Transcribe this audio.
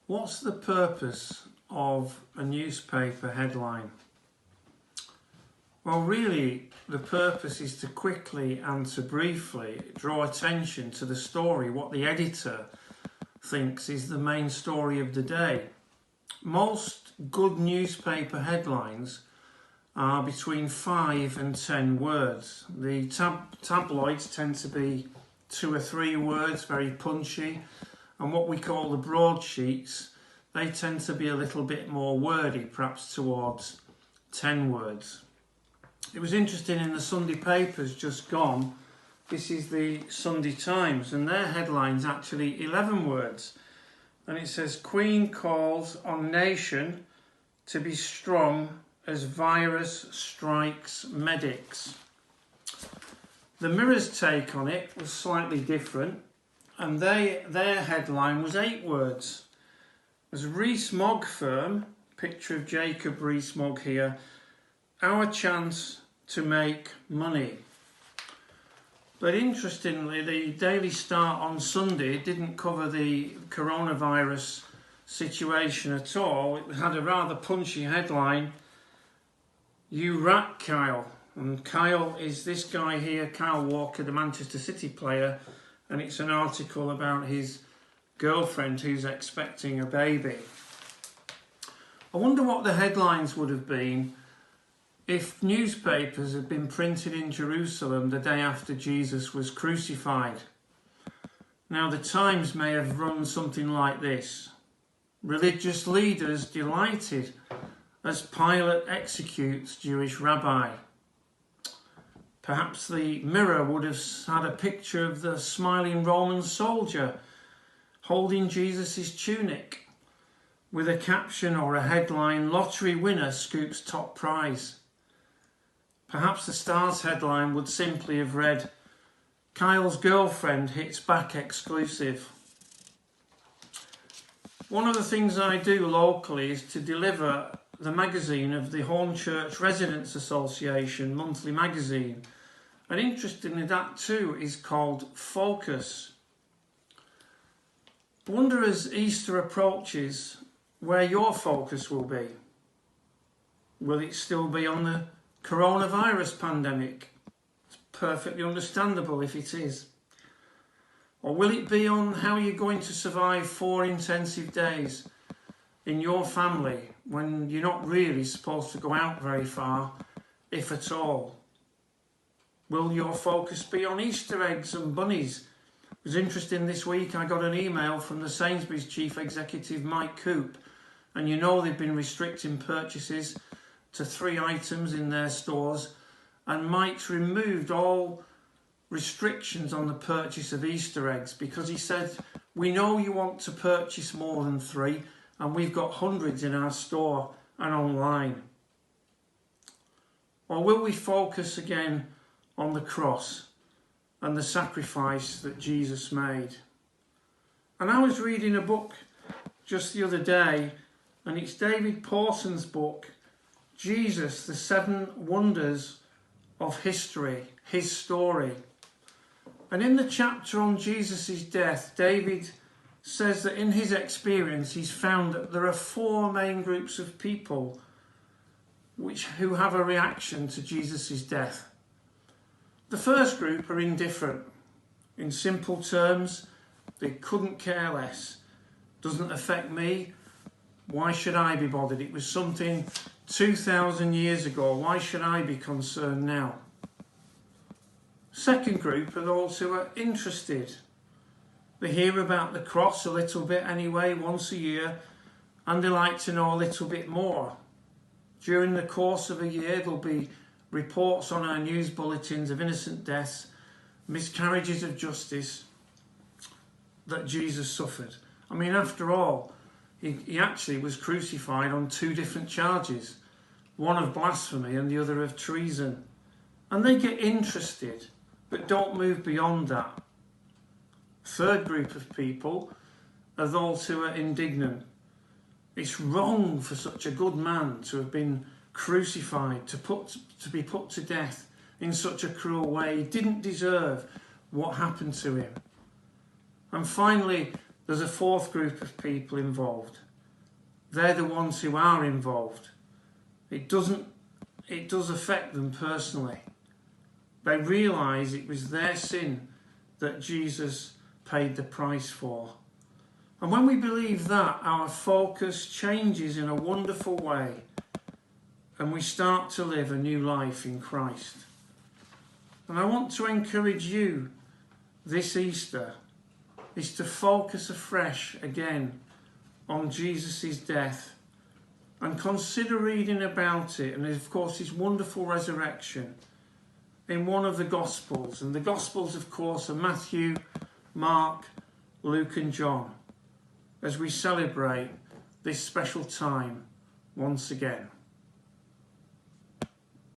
What's the purpose of a newspaper headline? Well, really, the purpose is to quickly and to briefly draw attention to the story, what the editor thinks is the main story of the day. Most good newspaper headlines are between 5 and 10 words. The tabloids tend to be 2 or 3 words, very punchy, and what we call the broadsheets, they tend to be a little bit more wordy, perhaps towards 10 words. It was interesting in the Sunday papers just gone, this is the Sunday Times, and their headline's actually 11 words. And it says, Queen calls on nation to be strong as virus strikes medics. The Mirror's take on it was slightly different, and their headline was 8 words. It was Rees-Mogg firm, picture of Jacob Rees-Mogg here, our chance to make money. But interestingly, the Daily Star on Sunday didn't cover the coronavirus situation at all. It had a rather punchy headline, You rat, Kyle. And Kyle is this guy here, Kyle Walker, the Manchester City player, and it's an article about his girlfriend who's expecting a baby. I wonder what the headlines would have been if newspapers had been printed in Jerusalem the day after Jesus was crucified. Now, the Times may have run something like this. Religious leaders delighted as Pilate executes Jewish rabbi. Perhaps the Mirror would have had a picture of the smiling Roman soldier holding Jesus' tunic with a caption or a headline, Lottery winner scoops top prize. Perhaps the Star's headline would simply have read, Kyle's girlfriend hits back exclusive. One of the things I do locally is to deliver the magazine of the Hornchurch Residents Association monthly magazine. And interestingly, that too is called Focus. I wonder as Easter approaches where your focus will be. Will it still be on the coronavirus pandemic? It's perfectly understandable if it is. Or will it be on how you're going to survive 4 intensive days in your family when you're not really supposed to go out very far, if at all? Will your focus be on Easter eggs and bunnies? It was interesting this week, I got an email from the Sainsbury's chief executive, Mike Coop, and you know they've been restricting purchases to 3 items in their stores, and Mike's removed all restrictions on the purchase of Easter eggs because he said, we know you want to purchase more than 3, and we've got hundreds in our store and online. Or will we focus again on the cross and the sacrifice that Jesus made? And I was reading a book just the other day, and it's David Pawson's book, Jesus, the 7 Wonders of History, his story. And in the chapter on Jesus' death, David says that in his experience he's found that there are 4 main groups of people who have a reaction to Jesus' death. The first group are indifferent. In simple terms, they couldn't care less. Doesn't affect me. Why should I be bothered? It was something 2,000 years ago. Why should I be concerned now? Second group are those who are interested. They hear about the cross a little bit anyway, once a year, and they like to know a little bit more. During the course of a year, there'll be reports on our news bulletins of innocent deaths, miscarriages of justice that Jesus suffered. I mean, after all, he actually was crucified on 2 different charges, one of blasphemy and the other of treason. And they get interested, but don't move beyond that. Third group of people are those who are indignant. It's wrong for such a good man to have been crucified, to be put to death in such a cruel way. He didn't deserve what happened to him. And finally, there's a fourth group of people involved. They're the ones who are involved. It does affect them personally. They realise it was their sin that Jesus paid the price for. And when we believe that, our focus changes in a wonderful way and we start to live a new life in Christ. And I want to encourage you this Easter is to focus afresh again on Jesus' death and consider reading about it and of course his wonderful resurrection in one of the Gospels. And the Gospels of course are Matthew, Mark, Luke and John, as we celebrate this special time once again.